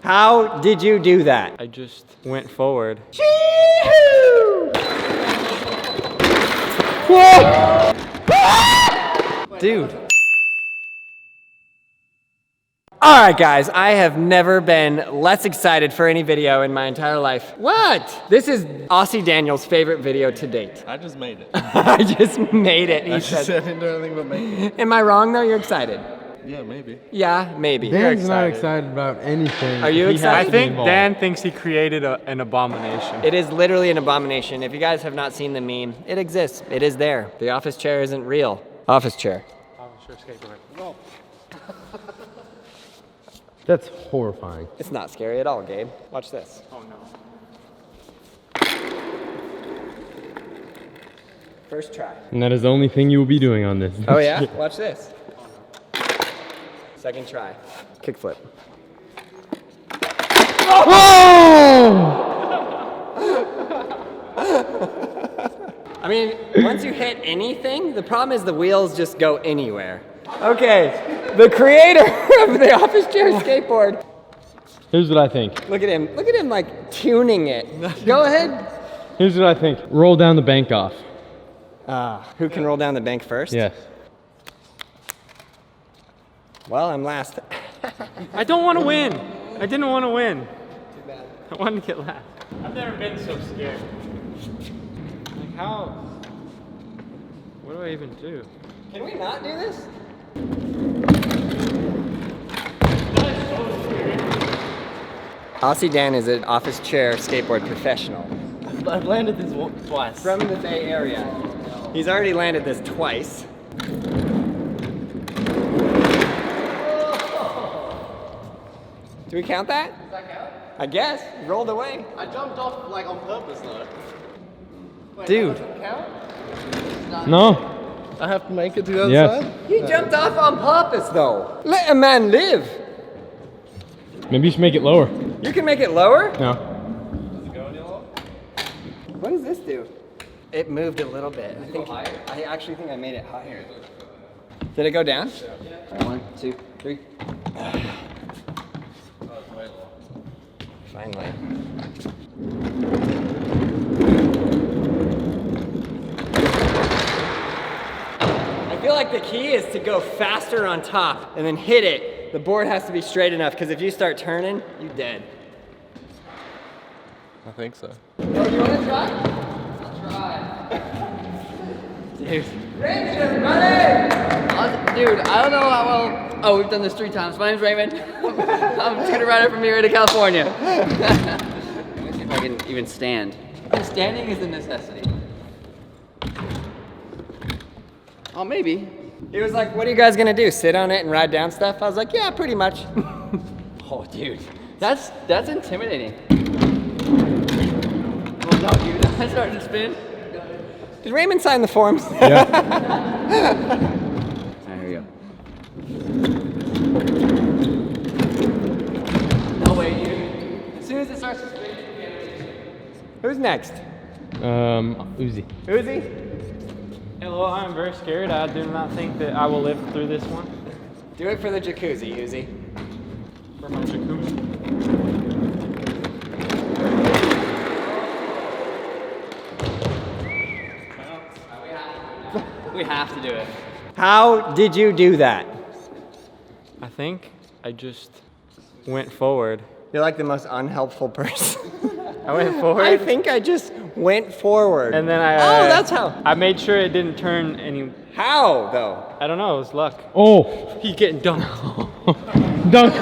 How did you do that? I just went forward. Dude. Alright guys, I have never been less excited for any video in my entire life. What? This is Aussie Daniel's favorite video to date. I just made it. I just made it, he said. I didn't do anything but make it. Am I wrong though? You're excited? Yeah, maybe. Yeah, maybe. Dan's not excited about anything. Are you I excited? think Dan thinks he created an abomination. It is literally an abomination. If you guys have not seen the meme, it exists. It is there. The office chair isn't real. Office chair. Skateboard. That's horrifying. It's not scary at all, Gabe. Watch this. Oh no. First try. And that is the only thing you will be doing on this. Oh yeah? Watch this. Second try. Kickflip. I mean, once you hit anything, the problem is the wheels just go anywhere. Okay, the creator of the office chair skateboard. Here's what I think. Look at him like tuning it. Go ahead. Here's what I think. Roll down the bank off. Who can roll down the bank first? Yes. Well, I'm last. I don't want to win. I didn't want to win. Too bad. I wanted to get last. I've never been so scared. Like how? What do I even do? Can we not do this? Aussie Dan is an office chair skateboard professional. I've landed this twice. From the Bay Area. He's already landed this twice. Do we count that? Does that count? I guess. Rolled away. I jumped off like on purpose though. Wait, Dude. that doesn't count? No. I have to make it to the other Yes. side? He jumped off on purpose though. Let a man live. Maybe you should make it lower. You can make it lower? No. Does it go any lower? What does this do? It moved a little bit. I actually think I made it higher. Did it go down? Yeah. 1, 2, 3. Finally. I feel like the key is to go faster on top and then hit it. The board has to be straight enough because if you start turning, you're dead. I think so. Oh, you want to try? I'll try. Dude. Raymond, everybody! Dude, I don't know how well. Oh, we've done this 3 times. My name's Raymond. I'm a scooter rider from here to California. Let me see if I can even stand. Standing is a necessity. Oh, maybe. He was like, what are you guys gonna do? Sit on it and ride down stuff? I was like, yeah, pretty much. Oh, dude, that's intimidating. Oh no, dude, I started to spin. Did Raymond sign the forms? Yeah. Alright, here we go. No way, dude. As soon as it starts to spin, Who's next? Uzi. Uzi? Hello, I'm very scared. I do not think that I will live through this one. Do it for the jacuzzi, Uzi. For my jacuzzi. we have to do it. How did you do that? I think I just went forward. You're like the most unhelpful person. I went forward. I think I just went forward. And then I. Oh, that's how. I made sure it didn't turn any. How, though? I don't know. It was luck. Oh. He's getting dunked. Dunk.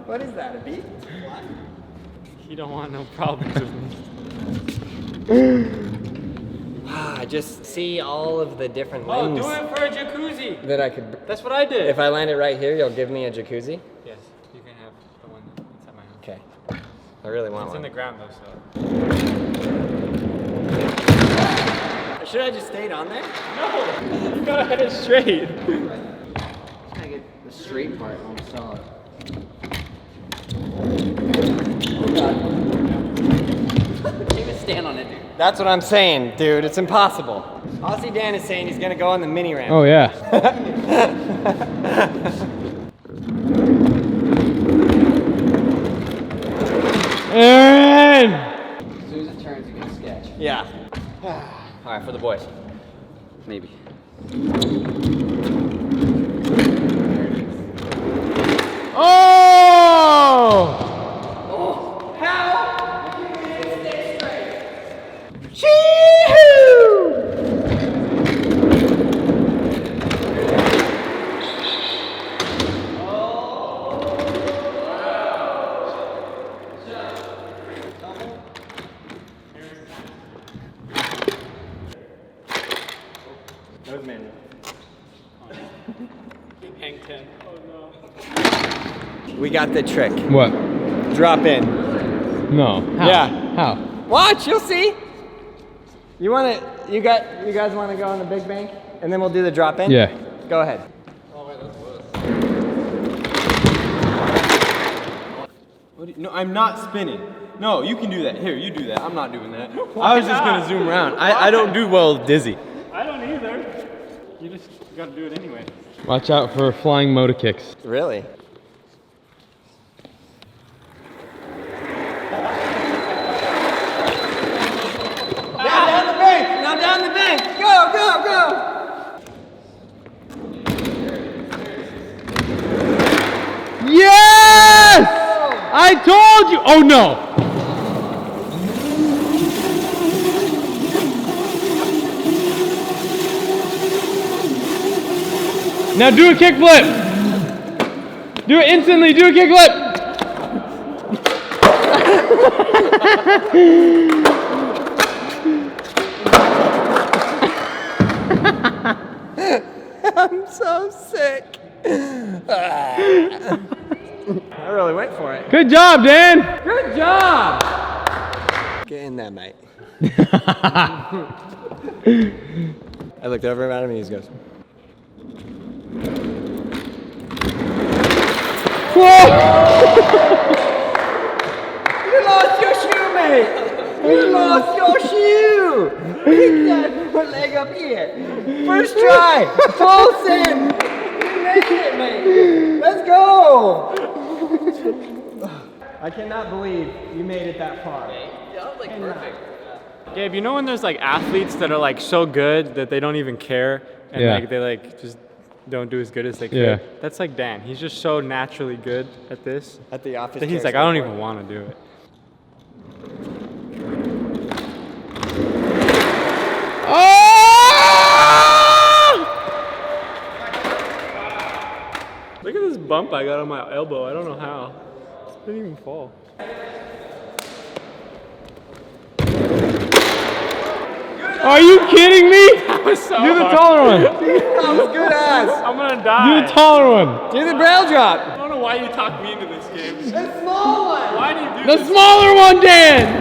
What is that, a beat? You don't want no problems with me. I just see all of the different Oh, limbs do it for a jacuzzi. that I could. That's what I did. If I land it right here, you'll give me a jacuzzi? Yes, you can have the one inside my house. Okay. I really want It's in one. the ground though, so. Should I just stayed on there? No, you gotta hit it straight. Just gotta get the straight part on solid. Can't even stand on it, dude. That's what I'm saying, dude. It's impossible. Aussie Dan is saying he's gonna go on the mini ramp. Oh yeah. Aaron! As soon as it turns, you can sketch. Yeah. All right, for the boys. Maybe. Oh! That was manual. Hang 10. We got the trick. What? Drop in. No. How? Yeah. How? Watch, you'll see. You guys want to go on the big bank? And then we'll do the drop in? Yeah. Go ahead. No, I'm not spinning. No, you can do that. Here, you do that. I'm not doing that. I was just gonna zoom around. I don't do well with dizzy. I don't either. You just gotta do it anyway. Watch out for flying motor kicks. Really? Now down the bank! Now down the bank! Go, go, go! Yes! I told you! Oh no! Now do a kickflip! Do it instantly, do a kickflip! I'm so sick. I really went for it. Good job, Dan! Good job! Get in there, mate. I looked over at him and he just goes, Whoa! you lost your shoe, mate! You lost your shoe! Pick that leg up here. First try! Full send! You made it, mate! Let's go! I cannot believe you made it that far. That was like perfect. Gabe, you know when there's like athletes that are like so good that they don't even care and Yeah. like they like just don't do as good as they could? Yeah. That's like Dan. He's just so naturally good at this At the office. that he's chair like, I don't skateboard. even want to do it. Look at this bump I got on my elbow. I don't know how. It didn't even fall. Are you kidding me? That was so Do the hard. taller one. That was good ass. I'm gonna Do die. the taller one. Do the Braille drop. I don't know why you talked me into this game. The small one. Why do you do The this? smaller one, Dan!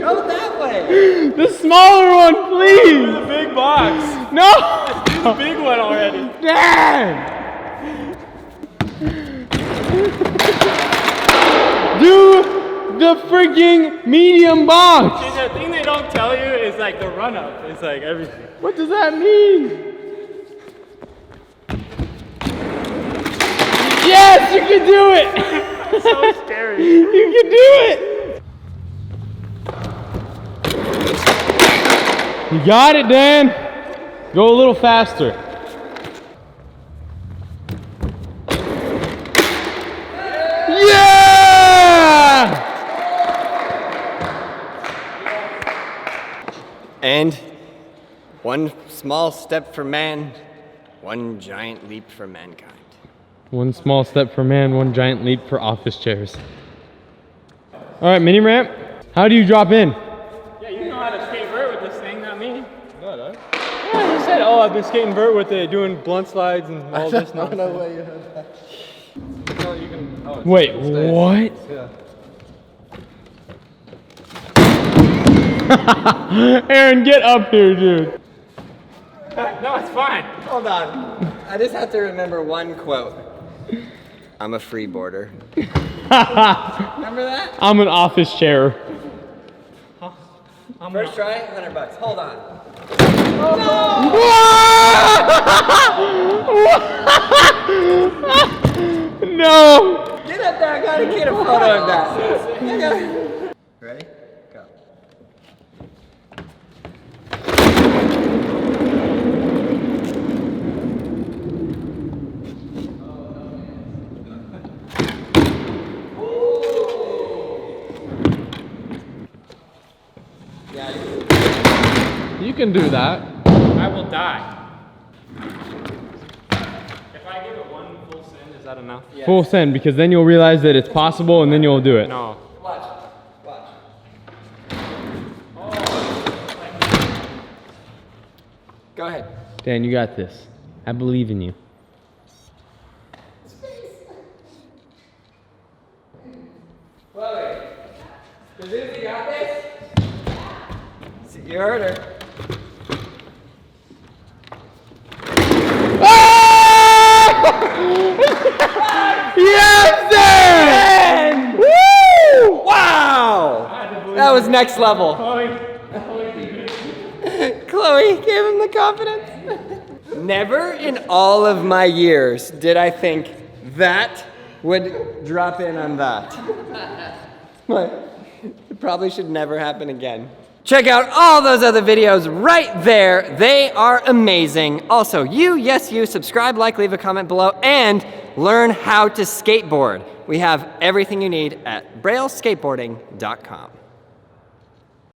Go that way. The smaller one, Do please! the big box. No! Do the big one already. Dan! Do the freaking medium box! See, the thing they don't tell you is like the run up. It's like everything. What does that mean? Yes, you can do it! It's so scary. You can do it! You got it, Dan. Go a little faster. Yeah! And one small step for man, one giant leap for mankind. One small step for man, one giant leap for office chairs. All right, mini ramp. How do you drop in? Yeah, you know how to skate vert with this thing, not me. No, I don't. Yeah, you said, oh, I've been skating vert with it, doing blunt slides and all this nonsense. way you heard that. No, you can. Oh, it's Wait, stays. what? Yeah. Aaron, get up here, dude. No, it's fine. Hold on. I just have to remember one quote. I'm a freeboarder. Remember that? I'm an office chair. First try, $100. Hold on. No! got that. I gotta get a photo of that. Ready? Go. You can do that. I will die. If I give it one full send, is that enough? Yeah. Full send, because then you'll realize that it's possible and then you'll do it. No. Watch. Watch. Go ahead. Dan, you got this. I believe in you. Chloe. Suzuki got this? You heard her. Yes, Dan! Woo! Wow! That was next level. Chloe gave him the confidence. Never in all of my years did I think that would drop in on that. But it probably should never happen again. Check out all those other videos right there. They are amazing. Also, yes, you, subscribe, like, leave a comment below, and learn how to skateboard. We have everything you need at brailleskateboarding.com.